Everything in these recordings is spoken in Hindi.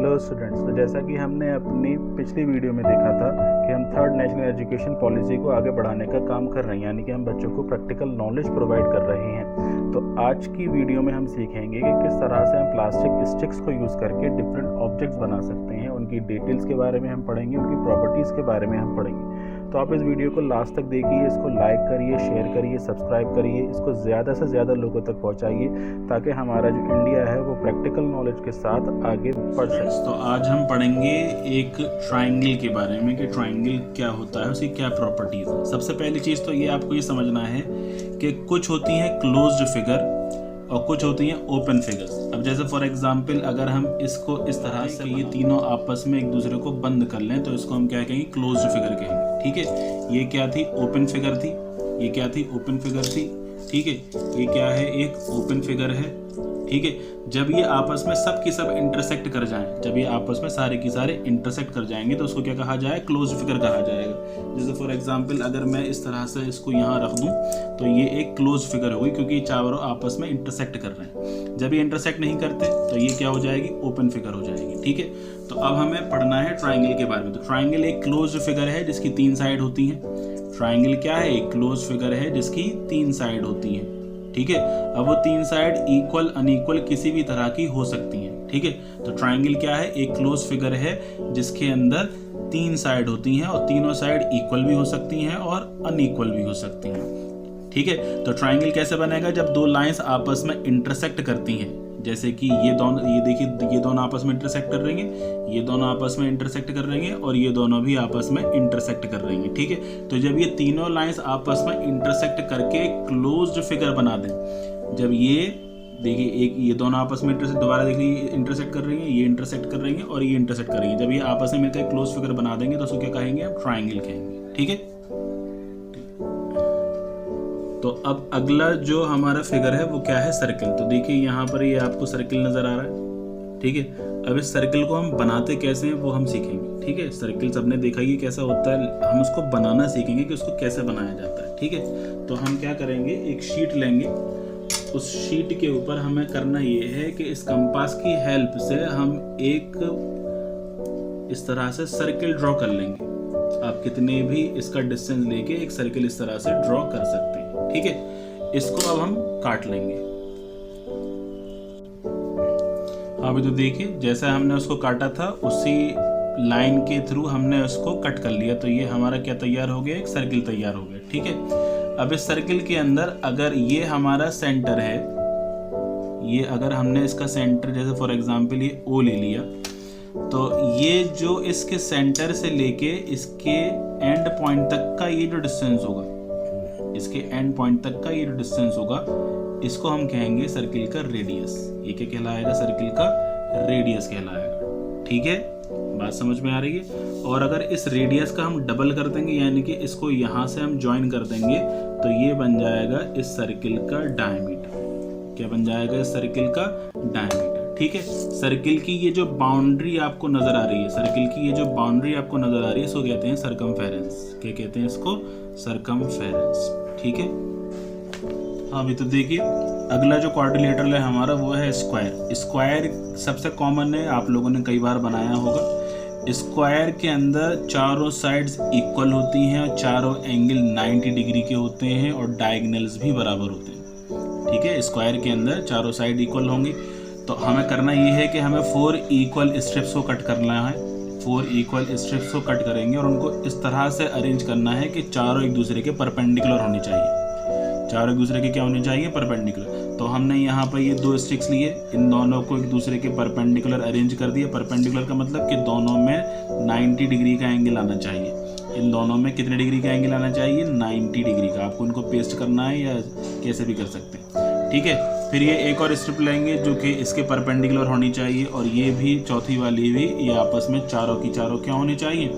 Hello students. तो जैसा कि हमने अपनी पिछली वीडियो में देखा था कि हम थर्ड नेशनल एजुकेशन पॉलिसी को आगे बढ़ाने का काम कर रहे हैं, यानी कि हम बच्चों को प्रैक्टिकल नॉलेज प्रोवाइड कर रहे हैं। तो आज की वीडियो में हम सीखेंगे कि किस तरह से हम प्लास्टिक स्टिक्स को यूज़ करके डिफरेंट ऑब्जेक्ट्स बना सकते हैं। उनकी डिटेल्स के बारे में हम पढ़ेंगे, उनकी प्रॉपर्टीज़ के बारे में हम पढ़ेंगे। तो आप इस वीडियो को लास्ट तक देखिए, इसको लाइक करिए, शेयर करिए, सब्सक्राइब करिए, इसको ज़्यादा से ज़्यादा लोगों तक पहुंचाइए ताकि हमारा जो इंडिया है वो प्रैक्टिकल नॉलेज के साथ आगे बढ़ सके। तो आज हम पढ़ेंगे एक ट्राइंगल के बारे में कि ट्राइंगल क्या होता है, उसकी क्या प्रॉपर्टीज है। सबसे पहली चीज़ तो ये आपको ये समझना है कि कुछ होती हैं क्लोज्ड फिगर और कुछ होती हैं ओपन फिगर्स। अब जैसे फॉर एग्जांपल अगर हम इसको इस तरह से ये तीनों आपस में एक दूसरे को बंद कर लें तो इसको हम क्या कहेंगे, क्लोज्ड फिगर कहेंगे। ठीक है, ये क्या थी, ओपन फिगर थी। ये क्या थी, ओपन फिगर थी। ठीक है, ये क्या है, एक ओपन फिगर है। ठीक है, जब ये आपस में सब की सब इंटरसेक्ट कर जाएं, जब ये आपस में सारे की सारे इंटरसेक्ट कर जाएंगे तो उसको क्या कहा जाए, क्लोज्ड फिगर कहा जाएगा। जैसे फॉर एग्जांपल अगर मैं इस तरह से इसको यहाँ रख दूं तो ये एक क्लोज्ड फिगर होगी क्योंकि ये चारों आपस में इंटरसेक्ट कर रहे हैं। जब ये इंटरसेक्ट नहीं करते तो ये क्या हो जाएगी, ओपन फिगर हो जाएगी। ठीक है, तो अब हमें पढ़ना है ट्राइंगल के बारे में। तो ट्राइंगल एक क्लोज्ड फिगर है जिसकी 3 साइड होती हैं। ट्राइंगल क्या है, एक क्लोज्ड फिगर है जिसकी 3 साइड होती हैं। ठीक है, अब वो 3 साइड इक्वल अनइक्वल किसी भी तरह की हो सकती हैं। ठीक है, तो ट्राइंगल क्या है, एक क्लोज फिगर है जिसके अंदर 3 साइड होती हैं और तीनों साइड इक्वल भी हो सकती हैं और अनइक्वल भी हो सकती हैं। ठीक है, तो ट्राइंगल कैसे बनेगा, जब 2 लाइंस आपस में इंटरसेक्ट करती हैं। जैसे कि ये दोनों, ये देखिए, ये दोनों आपस में इंटरसेक्ट कर रही हैं, ये दोनों आपस में इंटरसेक्ट कर रही हैं और ये दोनों भी आपस में इंटरसेक्ट कर रही हैं। ठीक है, तो जब ये तीनों लाइंस आपस में इंटरसेक्ट करके क्लोज्ड फिगर बना दें, जब ये देखिए एक ये दोनों आपस में दोबारा देखिए इंटरसेक्ट कर रही हैं, ये इंटरसेक्ट कर रही हैं और ये इंटरसेक्ट कर रही हैं, जब ये आपस में मिलकर क्लोज फिगर बना देंगे तो उसको क्या कहेंगे, हम ट्राइंगल कहेंगे। ठीक है, तो अब अगला जो हमारा फिगर है वो क्या है, सर्कल। तो देखिए यहाँ पर ये आपको सर्कल नजर आ रहा है। ठीक है, अब इस सर्कल को हम बनाते कैसे हैं वो हम सीखेंगे। ठीक है, सर्कल सबने देखा ही कैसा होता है, हम उसको बनाना सीखेंगे कि उसको कैसे बनाया जाता है। ठीक है, तो हम क्या करेंगे, एक शीट लेंगे, उस शीट के ऊपर हमें करना ये है कि इस कंपास की हेल्प से हम एक इस तरह से सर्कल ड्रॉ कर लेंगे। आप कितने भी इसका डिस्टेंस लेके एक सर्कल इस तरह से ड्रॉ कर सकते हैं। ठीक है, इसको अब हम काट लेंगे। अभी तो देखिए जैसा हमने उसको काटा था उसी लाइन के थ्रू हमने उसको कट कर लिया, तो ये हमारा क्या तैयार हो गया, एक सर्कल तैयार हो गया। ठीक है, अब इस सर्कल के अंदर अगर ये हमारा सेंटर है, ये अगर हमने इसका सेंटर जैसे फॉर एग्जांपल ये O ले लिया, तो ये जो इसके सेंटर से लेके इसके एंड पॉइंट तक का ये जो डिस्टेंस होगा, इसके एंड पॉइंट तक का ये जो डिस्टेंस होगा, इसको हम कहेंगे सर्कल का रेडियस। ये क्या कहलाएगा, सर्कल का रेडियस कहलाएगा। ठीक है, बात समझ में आ रही है। और अगर इस रेडियस का हम डबल कर देंगे, यानी कि इसको यहाँ से हम ज्वाइन कर देंगे, तो ये बन जाएगा इस सर्कल का डायमीटर। क्या बन जाएगा, इस सर्कल का डायमीटर। ठीक है, सर्कल की ये जो बाउंड्री आपको नजर आ रही है, सर्कल की ये जो बाउंड्री आपको नजर आ रही है, इसको कहते हैं सरकमफेरेंस। क्या कहते हैं इसको, सरकमफेरेंस। ठीक है, अभी तो देखिए अगला जो क्वाड्रिलेटरल है हमारा वो है स्क्वायर। स्क्वायर सबसे कॉमन है, आप लोगों ने कई बार बनाया होगा। स्क्वायर के अंदर चारों साइड्स इक्वल होती हैं और चारों एंगल 90 डिग्री के होते हैं और डायगोनल्स भी बराबर होते हैं। ठीक है, स्क्वायर के अंदर चारों साइड इक्वल होंगी। तो हमें करना ये है कि हमें 4 इक्वल स्ट्रिप्स को कट करना है। 4 इक्वल स्ट्रिप्स को कट करेंगे और उनको इस तरह से अरेंज करना है कि चारों एक दूसरे के परपेंडिकुलर होनी चाहिए। चारों एक दूसरे के क्या होनी चाहिए, परपेंडिकुलर। तो हमने यहाँ पर ये 2 स्टिक्स लिए, इन दोनों को एक दूसरे के परपेंडिकुलर अरेंज कर दिया। परपेंडिकुलर का मतलब कि दोनों में 90 डिग्री का एंगल आना चाहिए। इन दोनों में कितने डिग्री का एंगल आना चाहिए, 90 डिग्री का। आपको इनको पेस्ट करना है या कैसे भी कर सकते हैं। ठीक है, फिर ये एक और स्ट्रिप लेंगे जो कि इसके परपेंडिकुलर होनी चाहिए और ये भी चौथी वाली भी, ये आपस में चारों की चारों क्या होनी चाहिए,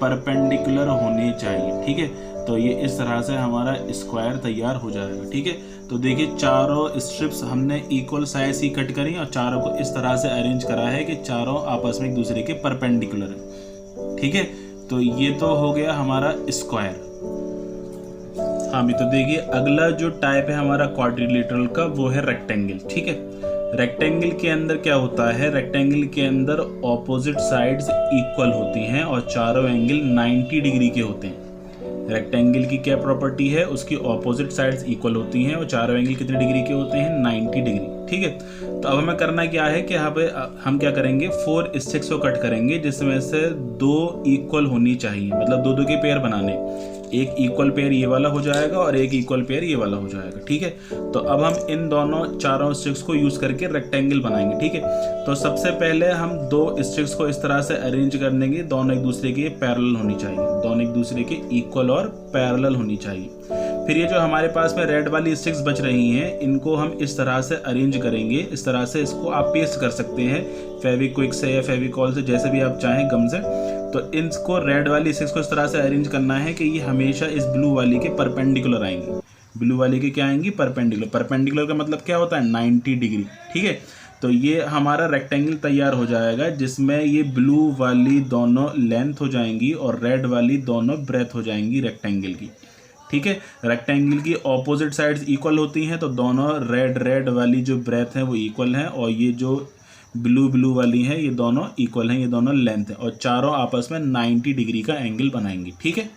परपेंडिकुलर होनी चाहिए। ठीक है, तो ये इस तरह से हमारा स्क्वायर तैयार हो जाएगा। ठीक है, तो देखिए चारों स्ट्रिप्स हमने इक्वल साइज की कट करी और चारों को इस तरह से अरेंज करा है कि चारों आपस में एक दूसरे के परपेंडिकुलर है। ठीक है, तो ये तो हो गया हमारा स्क्वायर। हाँ भी, तो देखिए अगला जो टाइप है हमारा क्वाड्रिलेटरल का वो है रेक्टेंगल। ठीक है, रेक्टेंगल के अंदर क्या होता है, रेक्टेंगल के अंदर ऑपोजिट साइड्स इक्वल होती हैं और चारों एंगल 90 डिग्री के होते हैं। रेक्टेंगल की क्या प्रॉपर्टी है, उसकी ऑपोजिट साइड्स इक्वल होती हैं और चारों एंगल कितने डिग्री के होते हैं, 90 डिग्री। ठीक है, तो अब हमें करना क्या है कि यहाँ पे हम क्या करेंगे, 4 स्टिक्स को कट करेंगे जिसमें से 2 इक्वल होनी चाहिए, मतलब 2 के पेयर बनाने। एक इक्वल पेयर ये वाला हो जाएगा और एक इक्वल पेयर ये वाला हो जाएगा। ठीक है, तो अब हम इन दोनों चारों स्टिक्स को यूज करके रेक्टेंगल बनाएंगे। ठीक है, तो सबसे पहले हम 2 स्टिक्स को इस तरह से अरेंज कर देंगे, दोनों एक दूसरे के पैरेलल होनी चाहिए, दोनों एक दूसरे के इक्वल और पैरेलल होनी चाहिए। फिर ये जो हमारे पास में रेड वाली स्टिक्स बच रही हैं, इनको हम इस तरह से अरेंज करेंगे, इस तरह से इसको आप पेस्ट कर सकते हैं फेविक्विक से या फेविकॉल से, जैसे भी आप चाहें, गम से। तो इनको रेड वाली स्टिक्स को इस तरह से अरेंज करना है कि ये हमेशा इस ब्लू वाली के परपेंडिकुलर आएंगी। ब्लू वाली के क्या आएंगी, परपेंडिकुलर। परपेंडिकुलर का मतलब क्या होता है, 90 डिग्री। ठीक है, तो ये हमारा रेक्टेंगल तैयार हो जाएगा जिसमें ये ब्लू वाली दोनों लेंथ हो जाएंगी और रेड वाली दोनों ब्रेथ हो जाएंगी रेक्टेंगल की। ठीक है, रेक्टेंगल की ऑपोजिट साइड्स इक्वल होती हैं, तो दोनों रेड वाली जो ब्रेथ है वो इक्वल है और ये जो ब्लू वाली है ये दोनों इक्वल हैं, ये दोनों लेंथ है और चारों आपस में 90 डिग्री का एंगल बनाएंगी। ठीक है।